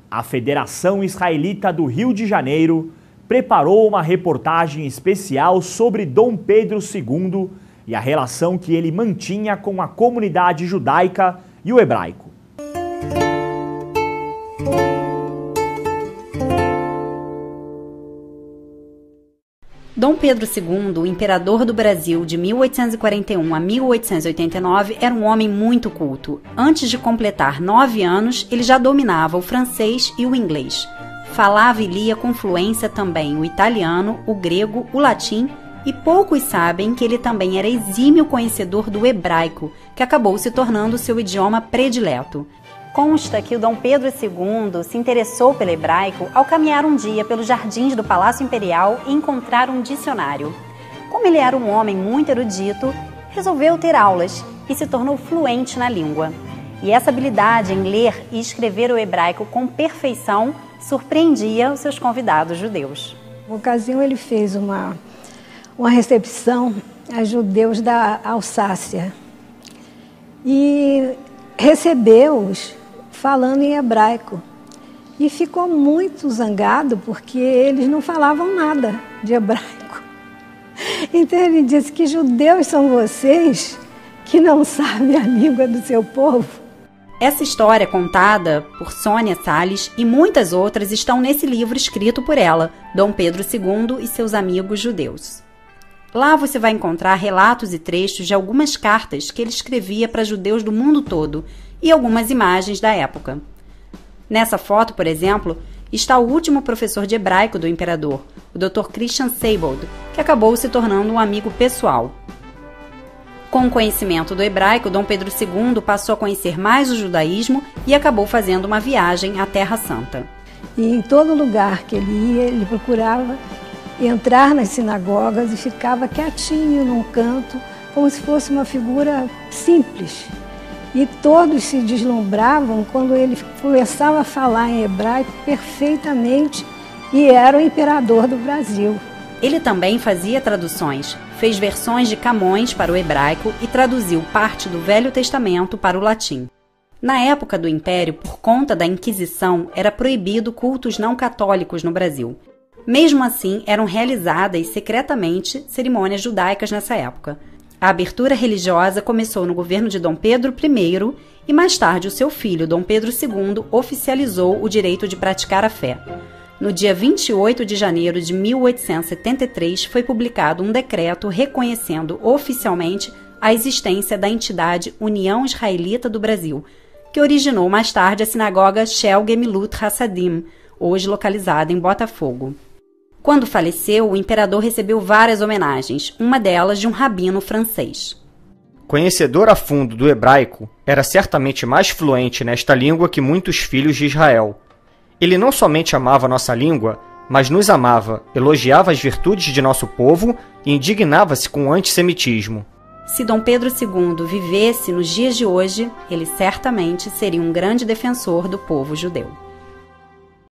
a Federação Israelita do Rio de Janeiro preparou uma reportagem especial sobre Dom Pedro II e a relação que ele mantinha com a comunidade judaica e o hebraico. Dom Pedro II, o imperador do Brasil de 1841 a 1889, era um homem muito culto. Antes de completar 9 anos, ele já dominava o francês e o inglês. Falava e lia com fluência também o italiano, o grego, o latim, e poucos sabem que ele também era exímio conhecedor do hebraico, que acabou se tornando seu idioma predileto. Consta que o Dom Pedro II se interessou pelo hebraico ao caminhar um dia pelos jardins do Palácio Imperial e encontrar um dicionário. Como ele era um homem muito erudito, resolveu ter aulas e se tornou fluente na língua. E essa habilidade em ler e escrever o hebraico com perfeição surpreendia os seus convidados judeus. Na ocasião, ele fez uma recepção a judeus da Alsácia e recebeu-os falando em hebraico. E ficou muito zangado porque eles não falavam nada de hebraico. Então ele disse: que judeus são vocês que não sabem a língua do seu povo? Essa história contada por Sônia Salles e muitas outras estão nesse livro escrito por ela, Dom Pedro II e seus amigos judeus. Lá você vai encontrar relatos e trechos de algumas cartas que ele escrevia para judeus do mundo todo e algumas imagens da época. Nessa foto, por exemplo, está o último professor de hebraico do imperador, o Dr. Christian Seibold, que acabou se tornando um amigo pessoal. Com o conhecimento do hebraico, Dom Pedro II passou a conhecer mais o judaísmo e acabou fazendo uma viagem à Terra Santa. E em todo lugar que ele ia, ele procurava entrar nas sinagogas e ficava quietinho num canto, como se fosse uma figura simples. E todos se deslumbravam quando ele começava a falar em hebraico perfeitamente e era o imperador do Brasil. Ele também fazia traduções, fez versões de Camões para o hebraico e traduziu parte do Velho Testamento para o latim. Na época do Império, por conta da Inquisição, era proibido cultos não católicos no Brasil. Mesmo assim, eram realizadas secretamente cerimônias judaicas nessa época. A abertura religiosa começou no governo de Dom Pedro I e mais tarde o seu filho, Dom Pedro II, oficializou o direito de praticar a fé. No dia 28 de janeiro de 1873 foi publicado um decreto reconhecendo oficialmente a existência da entidade União Israelita do Brasil, que originou mais tarde a sinagoga Shel Gemilut Hassadim, hoje localizada em Botafogo. Quando faleceu, o imperador recebeu várias homenagens, uma delas de um rabino francês. Conhecedor a fundo do hebraico, era certamente mais fluente nesta língua que muitos filhos de Israel. Ele não somente amava nossa língua, mas nos amava, elogiava as virtudes de nosso povo e indignava-se com o antissemitismo. Se Dom Pedro II vivesse nos dias de hoje, ele certamente seria um grande defensor do povo judeu.